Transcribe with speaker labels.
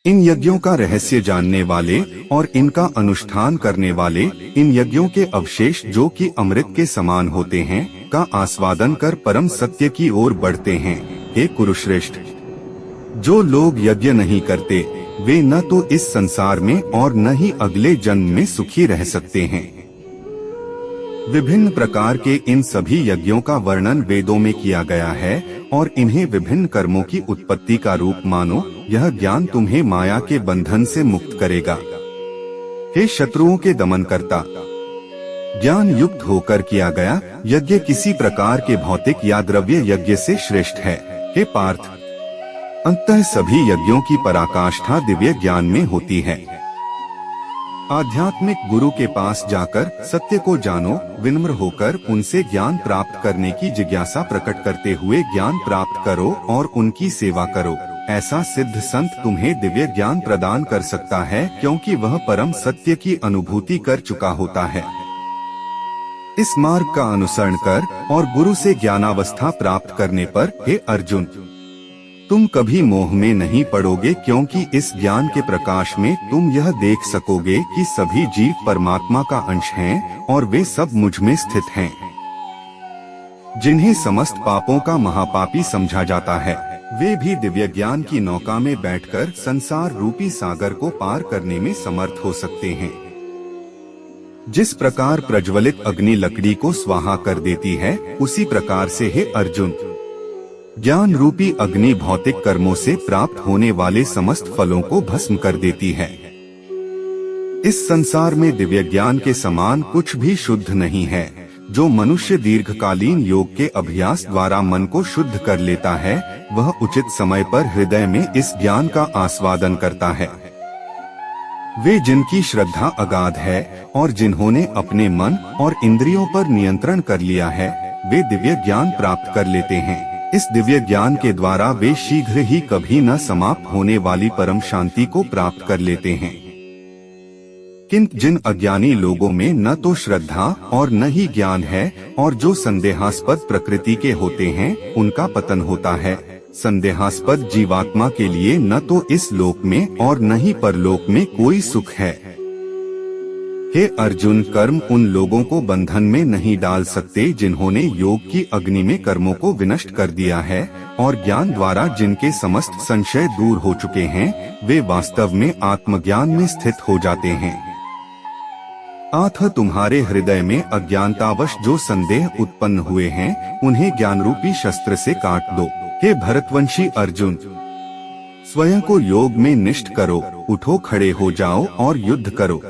Speaker 1: इन यज्ञों का रहस्य जानने वाले और इनका अनुष्ठान करने वाले इन यज्ञों के अवशेष जो कि अमृत के समान होते हैं का आस्वादन कर परम सत्य की ओर बढ़ते हैं। हे कुरुश्रेष्ठ, जो लोग यज्ञ नहीं करते वे न तो इस संसार में और न ही अगले जन्म में सुखी रह सकते हैं। विभिन्न प्रकार के इन सभी यज्ञों का वर्णन वेदों में किया गया है और इन्हें विभिन्न कर्मों की उत्पत्ति का रूप मानो। यह ज्ञान तुम्हें माया के बंधन से मुक्त करेगा। हे शत्रुओं के दमन करता, ज्ञान युक्त होकर किया गया यज्ञ किसी प्रकार के भौतिक या द्रव्य यज्ञ से श्रेष्ठ है। हे पार्थ, अंततः सभी यज्ञों की पराकाष्ठा दिव्य ज्ञान में होती है। आध्यात्मिक गुरु के पास जाकर सत्य को जानो, विनम्र होकर उनसे ज्ञान प्राप्त करने की जिज्ञासा प्रकट करते हुए ज्ञान प्राप्त करो और उनकी सेवा करो। ऐसा सिद्ध संत तुम्हें दिव्य ज्ञान प्रदान कर सकता है, क्योंकि वह परम सत्य की अनुभूति कर चुका होता है। इस मार्ग का अनुसरण कर और गुरु से ज्ञानावस्था प्राप्त करने पर हे अर्जुन, तुम कभी मोह में नहीं पड़ोगे, क्योंकि इस ज्ञान के प्रकाश में तुम यह देख सकोगे कि सभी जीव परमात्मा का अंश हैं और वे सब मुझ में स्थित हैं। जिन्हें समस्त पापों का महापापी समझा जाता है वे भी दिव्य ज्ञान की नौका में बैठकर संसार रूपी सागर को पार करने में समर्थ हो सकते हैं। जिस प्रकार प्रज्वलित अग्नि लकड़ी को स्वाहा कर देती है, उसी प्रकार से हे अर्जुन, ज्ञान रूपी अग्नि भौतिक कर्मों से प्राप्त होने वाले समस्त फलों को भस्म कर देती है। इस संसार में दिव्य ज्ञान के समान कुछ भी शुद्ध नहीं है। जो मनुष्य दीर्घकालीन योग के अभ्यास द्वारा मन को शुद्ध कर लेता है, वह उचित समय पर हृदय में इस ज्ञान का आस्वादन करता है। वे जिनकी श्रद्धा अगाध है और जिन्होंने अपने मन और इंद्रियों पर नियंत्रण कर लिया है, वे दिव्य ज्ञान प्राप्त कर लेते हैं। इस दिव्य ज्ञान के द्वारा वे शीघ्र ही कभी न समाप्त होने वाली परम शांति को प्राप्त कर लेते हैं। किंतु जिन अज्ञानी लोगों में न तो श्रद्धा और न ही ज्ञान है और जो संदेहास्पद प्रकृति के होते हैं, उनका पतन होता है। संदेहास्पद जीवात्मा के लिए न तो इस लोक में और न ही परलोक में कोई सुख है। हे अर्जुन, कर्म उन लोगों को बंधन में नहीं डाल सकते जिन्होंने योग की अग्नि में कर्मों को विनष्ट कर दिया है, और ज्ञान द्वारा जिनके समस्त संशय दूर हो चुके हैं, वे वास्तव में आत्मज्ञान में स्थित हो जाते हैं। अतः तुम्हारे हृदय में अज्ञानतावश जो संदेह उत्पन्न हुए हैं, उन्हें ज्ञान रूपी शस्त्र से काट दो। हे भरतवंशी अर्जुन, स्वयं को योग में निष्ठ करो, उठो, खड़े हो जाओ और युद्ध करो।